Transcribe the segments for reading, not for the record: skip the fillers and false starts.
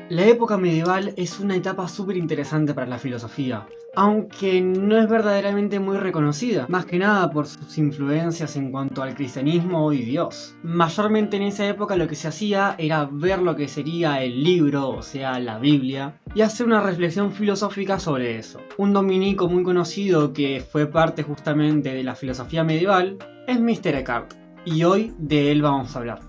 La época medieval es una etapa súper interesante para la filosofía, aunque no es verdaderamente muy reconocida, más que nada por sus influencias en cuanto al cristianismo y Dios. Mayormente en esa época lo que se hacía era ver lo que sería el libro, o sea, la Biblia, y hacer una reflexión filosófica sobre eso. Un dominico muy conocido que fue parte justamente de la filosofía medieval es Mr. Eckhart, y hoy de él vamos a hablar.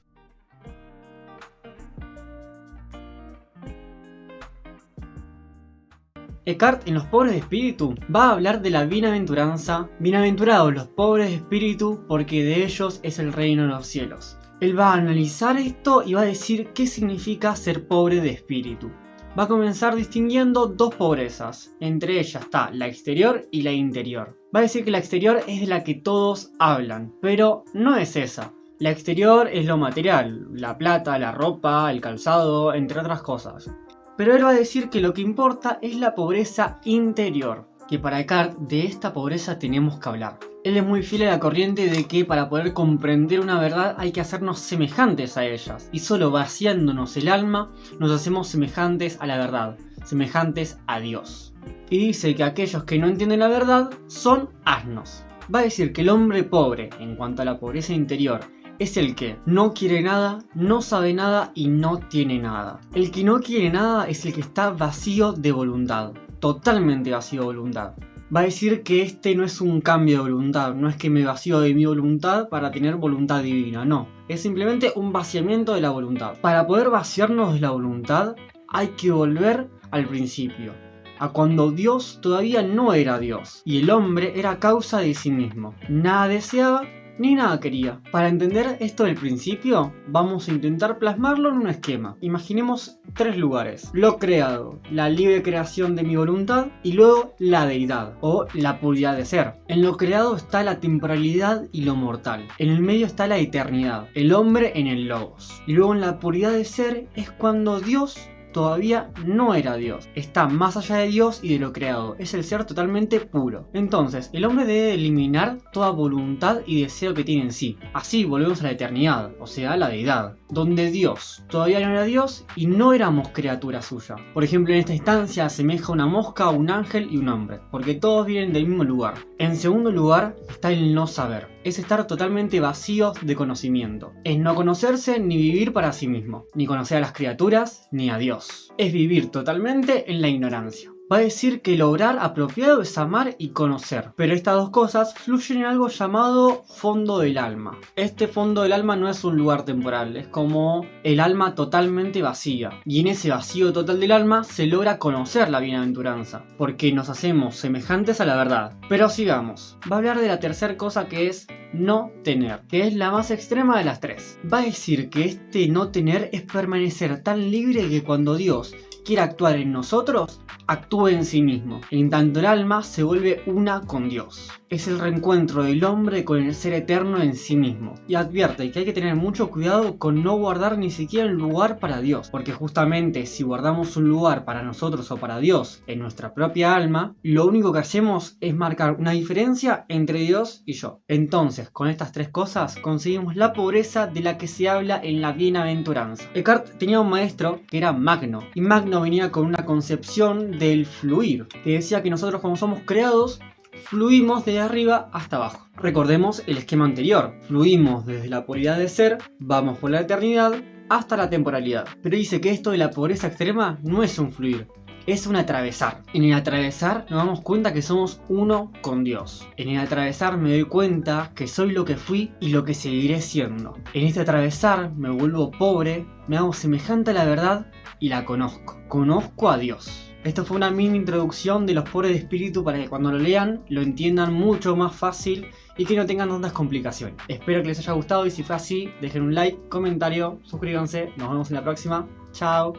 Eckhart en Los Pobres de Espíritu va a hablar de la bienaventuranza. Bienaventurados los pobres de espíritu, porque de ellos es el reino de los cielos. Él va a analizar esto y va a decir qué significa ser pobre de espíritu. Va a comenzar distinguiendo dos pobrezas. Entre ellas está la exterior y la interior. Va a decir que la exterior es de la que todos hablan, pero no es esa. La exterior es lo material, la plata, la ropa, el calzado, entre otras cosas. Pero él va a decir que lo que importa es la pobreza interior, que para Eckhart de esta pobreza tenemos que hablar. Él es muy fiel a la corriente de que para poder comprender una verdad hay que hacernos semejantes a ellas, y solo vaciándonos el alma nos hacemos semejantes a la verdad, semejantes a Dios. Y dice que aquellos que no entienden la verdad son asnos. Va a decir que el hombre pobre, en cuanto a la pobreza interior, es el que no quiere nada, no sabe nada y no tiene nada. El que no quiere nada es el que está vacío de voluntad, totalmente vacío de voluntad. Va a decir que este no es un cambio de voluntad, no es que me vacío de mi voluntad para tener voluntad divina, no. Es simplemente un vaciamiento de la voluntad. Para poder vaciarnos de la voluntad hay que volver al principio, a cuando Dios todavía no era Dios y el hombre era causa de sí mismo. Nada deseaba ni nada quería. Para entender esto del principio, vamos a intentar plasmarlo en un esquema. Imaginemos tres lugares: lo creado, la libre creación de mi voluntad, y luego la deidad, o la puridad de ser. En lo creado está la temporalidad y lo mortal. En el medio está la eternidad, el hombre en el logos. Y luego en la puridad de ser es cuando Dios todavía no era Dios, está más allá de Dios y de lo creado, es el ser totalmente puro. Entonces, el hombre debe eliminar toda voluntad y deseo que tiene en sí. Así volvemos a la eternidad, o sea, a la deidad, donde Dios todavía no era Dios y no éramos criatura suya. Por ejemplo, en esta instancia asemeja una mosca, un ángel y un hombre, porque todos vienen del mismo lugar. En segundo lugar está el no saber. Es estar totalmente vacío de conocimiento. Es no conocerse ni vivir para sí mismo, ni conocer a las criaturas ni a Dios. Es vivir totalmente en la ignorancia. Va a decir que el obrar apropiado es amar y conocer, pero estas dos cosas fluyen en algo llamado fondo del alma. Este fondo del alma no es un lugar temporal, es como el alma totalmente vacía, y en ese vacío total del alma se logra conocer la bienaventuranza, porque nos hacemos semejantes a la verdad. Pero sigamos, va a hablar de la tercera cosa, que es no tener, que es la más extrema de las tres. Va a decir que este no tener es permanecer tan libre que cuando Dios quiere actuar en nosotros, actúe en sí mismo. En tanto el alma se vuelve una con Dios. Es el reencuentro del hombre con el ser eterno en sí mismo. Y advierte que hay que tener mucho cuidado con no guardar ni siquiera un lugar para Dios, porque justamente si guardamos un lugar para nosotros o para Dios en nuestra propia alma, lo único que hacemos es marcar una diferencia entre Dios y yo. Entonces, con estas tres cosas conseguimos la pobreza de la que se habla en la bienaventuranza. Eckhart tenía un maestro que era Magno, y Magno venía con una concepción del fluir, que decía que nosotros, como somos creados, fluimos desde arriba hasta abajo. Recordemos el esquema anterior: fluimos desde la puridad de ser, vamos por la eternidad hasta la temporalidad. Pero dice que esto de la pobreza extrema no es un fluir, es un atravesar. En el atravesar nos damos cuenta que somos uno con Dios. En el atravesar me doy cuenta que soy lo que fui y lo que seguiré siendo. En este atravesar me vuelvo pobre, me hago semejante a la verdad y la conozco. Conozco a Dios. Esto fue una mini introducción de Los Pobres de Espíritu para que cuando lo lean lo entiendan mucho más fácil y que no tengan tantas complicaciones. Espero que les haya gustado, y si fue así, dejen un like, comentario, suscríbanse. Nos vemos en la próxima. Chao.